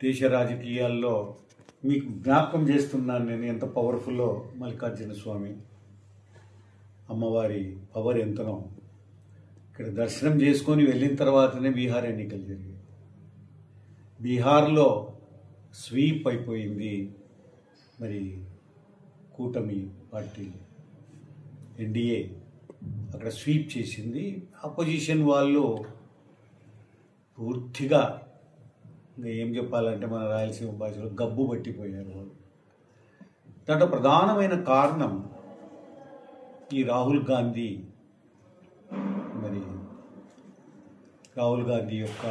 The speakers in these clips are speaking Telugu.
దేశ రాజకీయాల్లో మీకు జ్ఞాపకం చేస్తున్నాను నేను ఎంత పవర్ఫుల్లో మల్లికార్జున స్వామి అమ్మవారి పవర్ ఎంతనో. ఇక్కడ దర్శనం చేసుకొని వెళ్ళిన తర్వాతనే బీహార్ ఎన్నికలు జరిగాయి. బీహార్లో స్వీప్ అయిపోయింది. మరి కూటమి పార్టీలు ఎన్డీఏ అక్కడ స్వీప్ చేసింది. అపోజిషన్ వాళ్ళు పూర్తిగా ఇంకా ఏం చెప్పాలంటే మన రాయలసీమ భాషలో గబ్బు పట్టిపోయారు వాళ్ళు. దాంట్లో ప్రధానమైన కారణం ఈ రాహుల్ గాంధీ యొక్క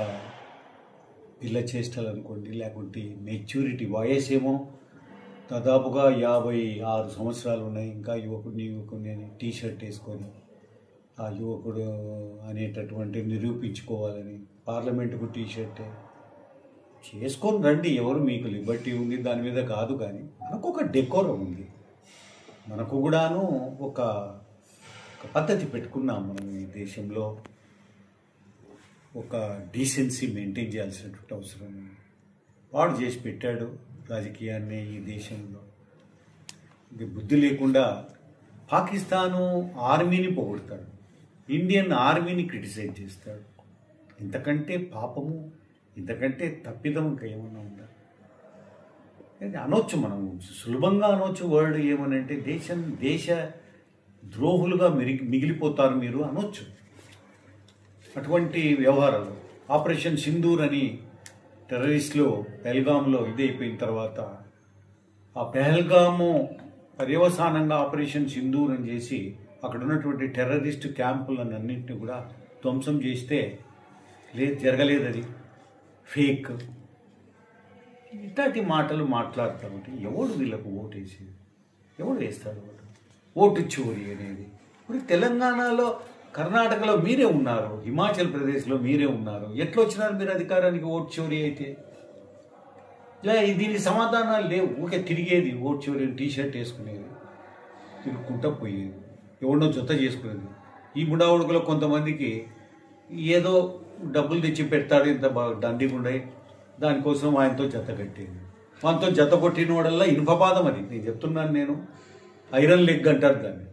పిల్ల చేష్టలు అనుకోండి, లేకుంటే మెచ్యూరిటీ వయసేమో దాదాపుగా 56 సంవత్సరాలు ఉన్నాయి. ఇంకా యువకుడిని అని టీషర్ట్ వేసుకొని ఆ యువకుడు అనేటటువంటి నిరూపించుకోవాలని పార్లమెంటుకు టీషర్ట్ చేసుకొని రండి, ఎవరు మీకు లిబర్టీ ఉంది దాని మీద కాదు. కానీ మనకు ఒక డెకోరం ఉంది, మనకు కూడాను ఒక పద్ధతి పెట్టుకున్నాం మనం ఈ దేశంలో. ఒక డీసెన్సీ మెయింటైన్ చేయాల్సినటువంటి అవసరం వాడు చేసి పెట్టాడు రాజకీయాన్ని ఈ దేశంలో. ఇది బుద్ధి లేకుండా పాకిస్తాను ఆర్మీని పొగుడతాడు, ఇండియన్ ఆర్మీని క్రిటిసైజ్ చేస్తాడు. ఇంతకంటే పాపము, ఇంతకంటే తప్పిదం ఇంకా ఏమన్నా ఉందా? అనొచ్చు, మనం సులభంగా అనొచ్చు. వర్డ్ ఏమనంటే దేశ ద్రోహులుగా మిగిలిపోతారు మీరు అనొచ్చు. అటువంటి వ్యవహారాలు ఆపరేషన్ సింధూర్ అని టెర్రరిస్టులు పెహల్గాంలో ఇదైపోయిన తర్వాత ఆ పెహల్గాము పర్యవసానంగా ఆపరేషన్ సింధూర్ అని చేసి అక్కడ ఉన్నటువంటి టెర్రరిస్ట్ క్యాంపులన్నింటినీ కూడా ధ్వంసం చేస్తే జరగలేదు, అది ఫేక్. ఇట్లాంటి మాటలు మాట్లాడుతూ ఉంటే ఎవడు వీళ్ళకు ఓటు వేసేది? ఎవడు వేస్తాడు ఓటు చోరీ అనేది? ఇప్పుడు తెలంగాణలో, కర్ణాటకలో మీరే ఉన్నారు, హిమాచల్ ప్రదేశ్లో మీరే ఉన్నారు. ఎట్లా వచ్చినారు మీరు అధికారానికి ఓటు చోరీ అయితే? దీనికి సమాధానాలు లేవు. ఊకే తిరిగేది ఓటు చోరీ, టీషర్ట్ వేసుకునేది, తిరుగుకుంటా పోయేది, ఎవడో జొత్త చేసుకునేది. ఈ బుడావుడుకులో కొంతమందికి ఏదో డబ్బులు తెచ్చి పెడతాడు, ఇంత బాగా దండిగుండయి, దానికోసం ఆయనతో జత కట్టేది. ఆయనతో జత కొట్టిన వాడల్లా ఇనుపపాదం. అది నేను చెప్తున్నాను, నేను ఐరన్ లెగ్ అంటారు దాన్ని.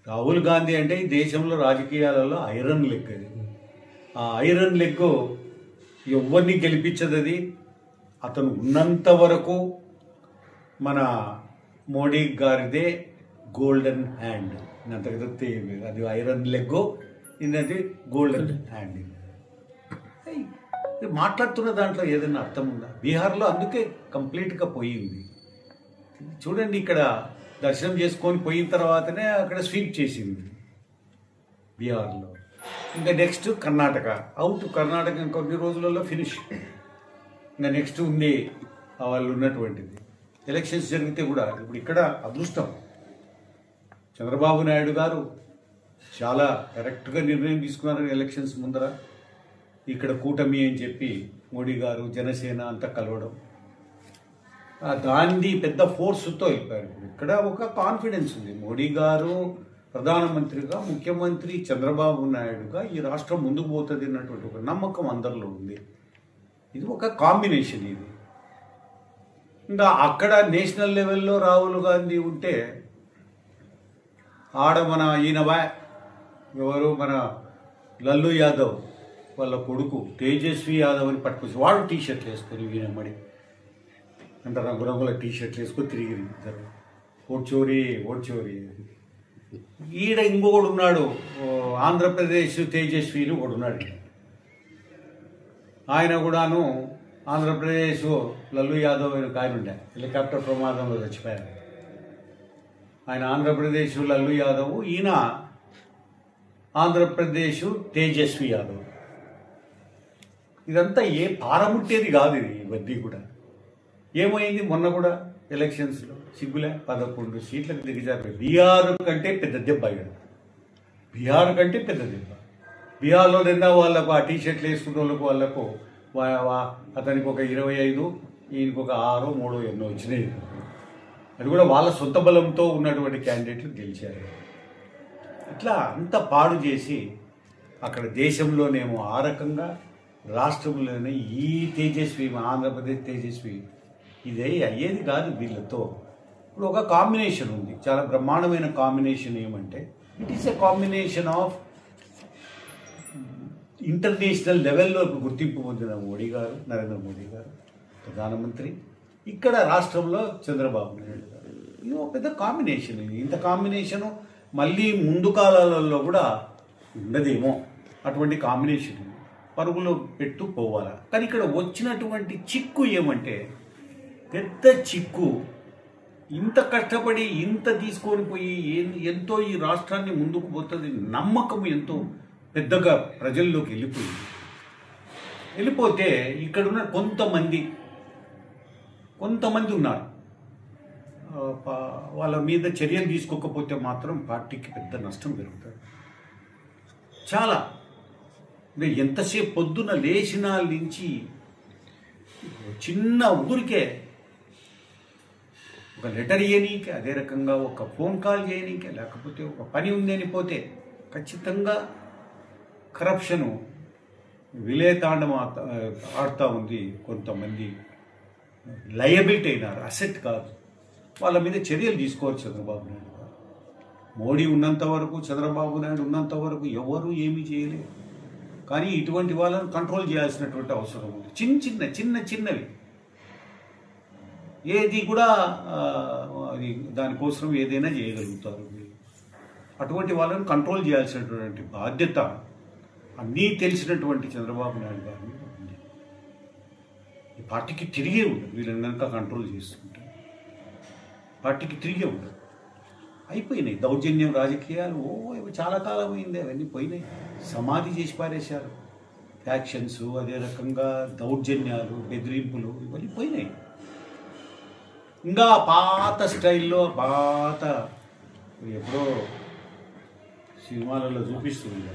రాహుల్ గాంధీ అంటే ఈ దేశంలో రాజకీయాలలో ఐరన్ లెగ్. అది ఆ ఐరన్ లెగ్ ఎవరిని గెలిపించదు. అది అతను ఉన్నంత వరకు మన మోడీ గారిదే గోల్డెన్ హ్యాండ్, అంతకు తప్పితే ఏం లేదు. అది ఐరన్ లెగ్, ఇది గోల్డెన్ హ్యాండ్. మాట్లాడుతున్న దాంట్లో ఏదైనా అర్థం ఉందా? బీహార్లో అందుకే కంప్లీట్గా పోయింది. చూడండి, ఇక్కడ దర్శనం చేసుకొని పోయిన తర్వాతనే అక్కడ స్వీప్ చేసింది బీహార్లో. ఇంకా నెక్స్ట్ కర్ణాటక అవుట్. కర్ణాటక ఇంకొన్ని రోజులలో ఫినిష్. ఇంకా నెక్స్ట్ ఉంది వాళ్ళు ఉన్నటువంటిది. ఎలక్షన్స్ జరిగితే కూడా ఇప్పుడు ఇక్కడ అదృష్టం, చంద్రబాబు నాయుడు గారు చాలా కరెక్ట్గా నిర్ణయం తీసుకున్నారు ఎలక్షన్స్ ముందర. ఇక్కడ కూటమి అని చెప్పి మోడీ గారు జనసేన అంతా కలవడం, దాన్ని పెద్ద ఫోర్స్తో అయిపోయారు. ఇక్కడ ఒక కాన్ఫిడెన్స్ ఉంది. మోడీ గారు ప్రధానమంత్రిగా, ముఖ్యమంత్రి చంద్రబాబు నాయుడుగా ఈ రాష్ట్రం ముందుకు పోతుంది అన్నటువంటి ఒక నమ్మకం అందరిలో ఉంది. ఇది ఒక కాంబినేషన్. ఇది ఇంకా అక్కడ నేషనల్ లెవెల్లో రాహుల్ గాంధీ ఉంటే ఆడ మన ఎవరు మన లల్లు యాదవ్ వాళ్ళ కొడుకు తేజస్వి యాదవ్ అని పట్టుకొచ్చి వాడు టీషర్ట్లు వేసుకొని వీనమ్మడి అంటే రంగురంగుల టీషర్ట్లు వేసుకొని తిరిగి ఇద్దరు ఓట్ చోరీ. ఈడ ఇంకొకడు ఉన్నాడు, ఆంధ్రప్రదేశ్ తేజస్విని ఒకడు ఉన్నాడు. ఆయన కూడాను ఆంధ్రప్రదేశ్ లల్లు యాదవ్ అని ఆయన ఉండే, హెలికాప్టర్ ప్రమాదంలో చచ్చిపోయారు. ఆయన ఆంధ్రప్రదేశ్ లల్లు యాదవ్, ఈయన ఆంధ్రప్రదేశ్ తేజస్వి యాదవ్. ఇదంతా పారముట్టేది కాదు. ఇది ఇవన్నీ కూడా ఏమైంది మొన్న కూడా ఎలక్షన్స్లో సిగ్గులే 11 సీట్లకు దిగజారు. బీహార్ కంటే పెద్ద దెబ్బ. బీహార్ కంటే పెద్ద దెబ్బ. బీహార్లో నిన్న వాళ్ళకు ఆ టీషర్ట్లు వేసుకున్న వాళ్ళకు అతనికి ఒక 25, ఈయనకు ఒక 6, 3 ఎన్నో వచ్చినాయి. అది కూడా వాళ్ళ సొంత బలంతో ఉన్నటువంటి క్యాండిడేట్లు గెలిచారు. ఇట్లా అంత పాడు చేసి అక్కడ దేశంలోనేమో ఆ రకంగా, రాష్ట్రంలోనే ఈ తేజస్వి ఆంధ్రప్రదేశ్ తేజస్వి ఇదే అయ్యేది కాదు వీళ్ళతో. ఇప్పుడు ఒక కాంబినేషన్ ఉంది, చాలా బ్రహ్మాండమైన కాంబినేషన్. ఏమంటే it is a combination of international లెవెల్లో గుర్తింపు పొందిన మోడీ గారు, నరేంద్ర మోడీ గారు ప్రధానమంత్రి, ఇక్కడ రాష్ట్రంలో చంద్రబాబు నాయుడు గారు. ఇది ఒక పెద్ద కాంబినేషన్. ఇంత కాంబినేషను మళ్ళీ ముందు కాలాలలో కూడా ఉండదేమో. అటువంటి కాంబినేషన్ పరుగులు పెట్టు పోవాలా. కానీ ఇక్కడ వచ్చినటువంటి చిక్కు ఏమంటే పెద్ద చిక్కు. ఇంత కష్టపడి ఇంత తీసుకొని పోయి ఎంతో ఈ రాష్ట్రాన్ని ముందుకు పోతుంది నమ్మకం ఎంతో పెద్దగా ప్రజల్లోకి వెళ్ళిపోతే ఇక్కడున్న కొంతమంది ఉన్నారు, వాళ్ళ మీద చర్యలు తీసుకోకపోతే మాత్రం పార్టీకి పెద్ద నష్టం జరుగుతుంది. చాలా ఎంతసేపు పొద్దున లేచిన నుంచి చిన్న ఊరికే ఒక లెటర్ ఇవ్వనీకే, అదే రకంగా ఒక ఫోన్ కాల్ చేయనీకే, లేకపోతే ఒక పని ఉందని పోతే ఖచ్చితంగా కరప్షను విలేతాండం ఆడుతూ ఉంది. కొంతమంది లయబిలిటీ అయినారు, అసెట్ కాదు. వాళ్ళ మీద చర్యలు తీసుకోవచ్చు చంద్రబాబు నాయుడు గారు. మోడీ ఉన్నంత వరకు, చంద్రబాబు నాయుడు ఉన్నంత వరకు ఎవరు ఏమీ చేయలేరు. కానీ ఇటువంటి వాళ్ళను కంట్రోల్ చేయాల్సినటువంటి అవసరం ఉంది. చిన్నవి ఏది కూడా అది దానికోసం ఏదైనా చేయగలుగుతారు. అటువంటి వాళ్ళని కంట్రోల్ చేయాల్సినటువంటి బాధ్యత అన్నీ తెలిసినటువంటి చంద్రబాబు నాయుడు గారిని ఉంది. ఈ పార్టీకి తిరిగే ఉండదు. వీళ్ళని కనుక కంట్రోల్ చేస్తుంటే పార్టీకి తిరిగే ఉండదు. అయిపోయినాయి దౌర్జన్యం రాజకీయాలు. చాలా కాలం అయింది, అవన్నీ పోయినాయి. సమాధి చేసి పారేశారు. ఫ్యాక్షన్స్, అదే రకంగా దౌర్జన్యాలు, బెదిరింపులు ఇవన్నీ పోయినాయి. ఇంకా పాత స్టైల్లో ఎప్పుడో సినిమాలలో చూపిస్తుంది.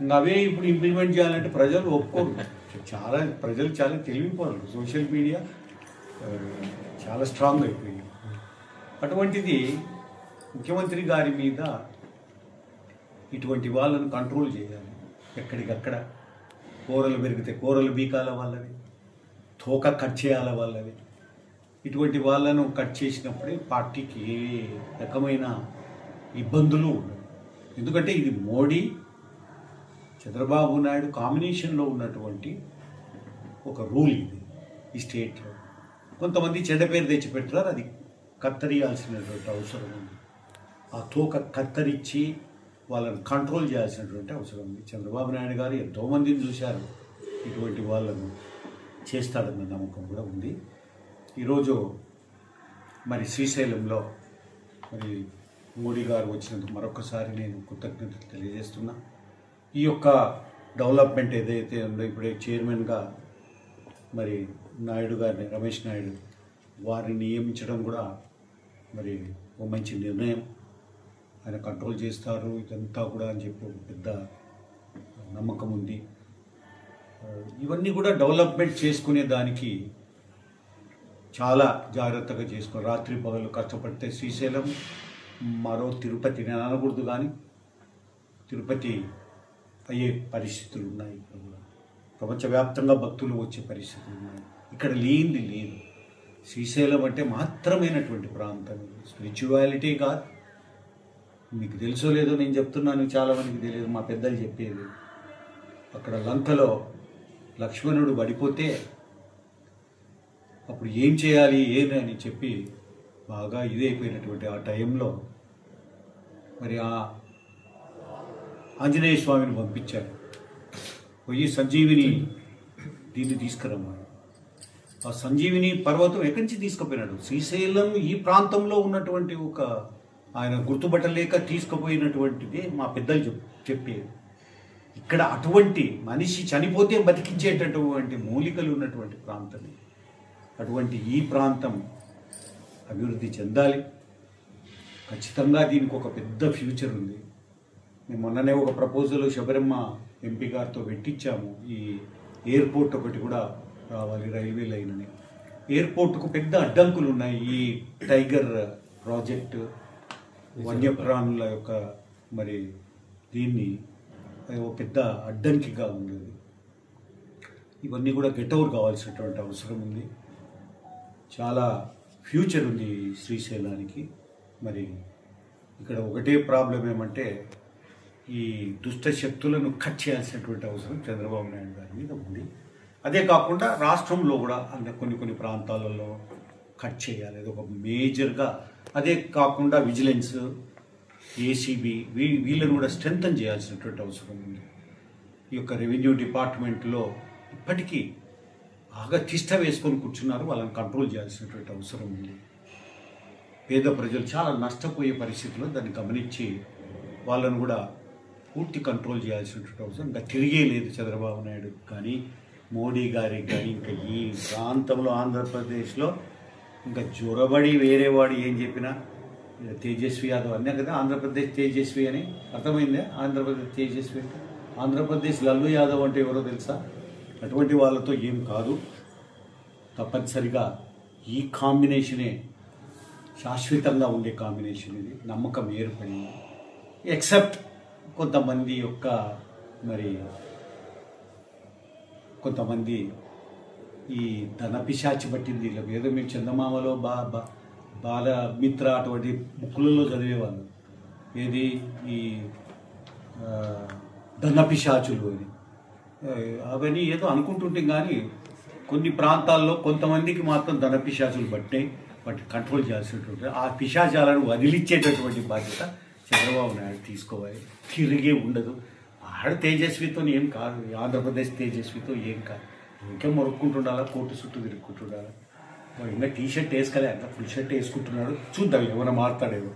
ఇంకా అవే ఇప్పుడు ఇంప్లిమెంట్ చేయాలంటే ప్రజలు ఒప్పుకోరు. ప్రజలు చాలా తెలివిపోరు. సోషల్ మీడియా చాలా స్ట్రాంగ్ అయిపోయింది. అటువంటిది ముఖ్యమంత్రి గారి మీద ఇటువంటి వాళ్ళను కంట్రోల్ చేయాలి. ఎక్కడికక్కడ కూరలు పెరిగితే కూరలు బీకాల వాళ్ళవి, తోక కట్ చేయాల వాళ్ళవి. ఇటువంటి వాళ్ళను కట్ చేసినప్పుడే పార్టీకి ఏ రకమైన ఇబ్బందులు ఉండవు. ఎందుకంటే ఇది మోడీ చంద్రబాబు నాయుడు కాంబినేషన్లో ఉన్నటువంటి ఒక రూల్ ఇది ఈ స్టేట్లో. కొంతమంది చెడ్డ పేరు తెచ్చిపెట్టారు, అది కత్తరియాల్సినటువంటి అవసరం ఉంది. ఆ తోక కత్తరించి వాళ్ళని కంట్రోల్ చేయాల్సినటువంటి అవసరం ఉంది. చంద్రబాబు నాయుడు గారు ఎంతోమందిని చూశారు, ఇటువంటి వాళ్ళను చేస్తాడన్న నమ్మకం కూడా ఉంది. ఈరోజు మరి శ్రీశైలంలో మరి మోడీ గారు వచ్చినందుకు మరొకసారి నేను కృతజ్ఞతలు తెలియజేస్తున్నా. ఈ యొక్క డెవలప్మెంట్ ఏదైతే ఉందో ఇప్పుడే చైర్మన్గా మరి నాయుడు గారిని, రమేష్ నాయుడు వారిని నియమించడం కూడా మరి ఓ మంచి నిర్ణయం. ఆయన కంట్రోల్ చేస్తారు ఇదంతా కూడా అని చెప్పి ఒక పెద్ద నమ్మకం ఉంది. ఇవన్నీ కూడా డెవలప్మెంట్ చేసుకునే దానికి చాలా జాగ్రత్తగా చేసుకో. రాత్రి పగలు కష్టపడితే శ్రీశైలం మరో తిరుపతి నేను అనకూడదు, కానీ తిరుపతి అయ్యే పరిస్థితులు ఉన్నాయి. ఇక్కడ కూడా ప్రపంచవ్యాప్తంగా భక్తులు వచ్చే పరిస్థితులు ఉన్నాయి. ఇక్కడ లేనిది లేదు. శ్రీశైలం అంటే మాత్రమైనటువంటి ప్రాంతం. స్పిరిచువాలిటీ కాదు. మీకు తెలుసో లేదో నేను చెప్తున్నాను, చాలామందికి తెలియదు. మా పెద్దలు చెప్పేది, అక్కడ లంకలో లక్ష్మణుడు పడిపోతే అప్పుడు ఏం చేయాలి అని చెప్పి బాగా ఇదైపోయినటువంటి ఆ టైంలో మరి ఆ ఆంజనేయ స్వామిని పంపించారు. పోయి సంజీవిని దీన్ని తీసుకురమ్మని. ఆ సంజీవిని పర్వతం ఎక్కడి నుంచి తీసుకుపోయినాడు? శ్రీశైలం ఈ ప్రాంతంలో ఉన్నటువంటి ఒక ఆయన గుర్తుపట్టలేక తీసుకుపోయినటువంటిదే మా పెద్దలు చెప్పేది. ఇక్కడ అటువంటి మనిషి చనిపోతే బతికించేటటువంటి మూలికలు ఉన్నటువంటి ప్రాంతం. అటువంటి ఈ ప్రాంతం అభివృద్ధి చెందాలి. ఖచ్చితంగా దీనికి ఒక పెద్ద ఫ్యూచర్ ఉంది. మేము మొన్ననే ఒక ప్రపోజల్ శబరమ్మ ఎంపీ గారితో పెట్టించాము. ఈ ఎయిర్పోర్ట్ ఒకటి కూడా రావాలి, రైల్వే లైన్ అని. ఎయిర్పోర్ట్కు పెద్ద అడ్డంకులు ఉన్నాయి. ఈ టైగర్ ప్రాజెక్టు, వన్యప్రాణుల యొక్క మరి దీన్ని ఒక పెద్ద అడ్డంకిగా ఉంది. ఇవన్నీ కూడా గెట్ ఓవర్ కావాల్సినటువంటి అవసరం ఉంది. చాలా ఫ్యూచర్ ఉంది శ్రీశైలానికి. మరి ఇక్కడ ఒకటే ప్రాబ్లం ఏమంటే ఈ దుష్ట శక్తులను కట్ చేయాల్సినటువంటి అవసరం చంద్రబాబు నాయుడు గారి మీద ఉంది. అదే కాకుండా రాష్ట్రంలో కూడా అంటే కొన్ని ప్రాంతాలలో కట్ చేయాలి, అది ఒక మేజర్గా. అదే కాకుండా విజిలెన్స్, ఏసీబీ వీళ్ళని కూడా స్ట్రెంథన్ చేయాల్సినటువంటి అవసరం ఉంది. ఈ యొక్క రెవెన్యూ డిపార్ట్మెంట్లో ఇప్పటికీ బాగా తిష్ట వేసుకొని కూర్చున్నారు, వాళ్ళని కంట్రోల్ చేయాల్సినటువంటి అవసరం ఉంది. పేద ప్రజలు చాలా నష్టపోయే పరిస్థితుల్లో దాన్ని గమనించి వాళ్ళను కూడా పూర్తి కంట్రోల్ చేయాల్సినటువంటి అవసరం. ఇంకా తిరిగే లేదు చంద్రబాబు నాయుడు కానీ మోడీ గారికి కానీ. ఇంకా ఈ ప్రాంతంలో ఆంధ్రప్రదేశ్లో ఇంకా జొరబడి వేరే వాడు ఏం చెప్పినా తేజస్వి యాదవ్ అన్నా కదా, ఆంధ్రప్రదేశ్ తేజస్వి అని అర్థమైందే. ఆంధ్రప్రదేశ్ తేజస్వి అంటే ఆంధ్రప్రదేశ్ లల్లు యాదవ్ అంటే ఎవరో తెలుసా? అటువంటి వాళ్ళతో ఏం కాదు. తప్పనిసరిగా ఈ కాంబినేషనే శాశ్వతంగా ఉండే కాంబినేషన్. ఇది నమ్మకం ఏర్పడింది. ఎక్సెప్ట్ కొంతమంది యొక్క కొంతమంది ఈ ధనపిశాచి పట్టింది వీళ్ళకి. ఏదో మేము చందమామలో బాలమిత్ర అటువంటి బుక్కులలో చదివేవాళ్ళు, ఏది ఈ ధనపిశాచులు అని. అవన్నీ ఏదో అనుకుంటుంటే కానీ కొన్ని ప్రాంతాల్లో కొంతమందికి మాత్రం ధనపిశాచులు వాటిని కంట్రోల్ చేయాల్సినటువంటి ఆ పిశాచాలను వదిలించేటటువంటి బాధ్యత చంద్రబాబు నాయుడు తీసుకోవాలి. తిరిగే ఉండదు. ఆడ తేజస్వితో ఏం కాదు, ఆంధ్రప్రదేశ్ తేజస్వితో ఏం కాదు. ఇంకా మొరుక్కుంటుండాలా, కోర్టు చుట్టూ తిరుక్కుంటుండాలా. ఇంకా టీ షర్ట్ వేసుకోలే, అంత ఫుల్ షర్ట్ వేసుకుంటున్నాడు. చూద్దాం ఏమైనా మారుతాడేమో.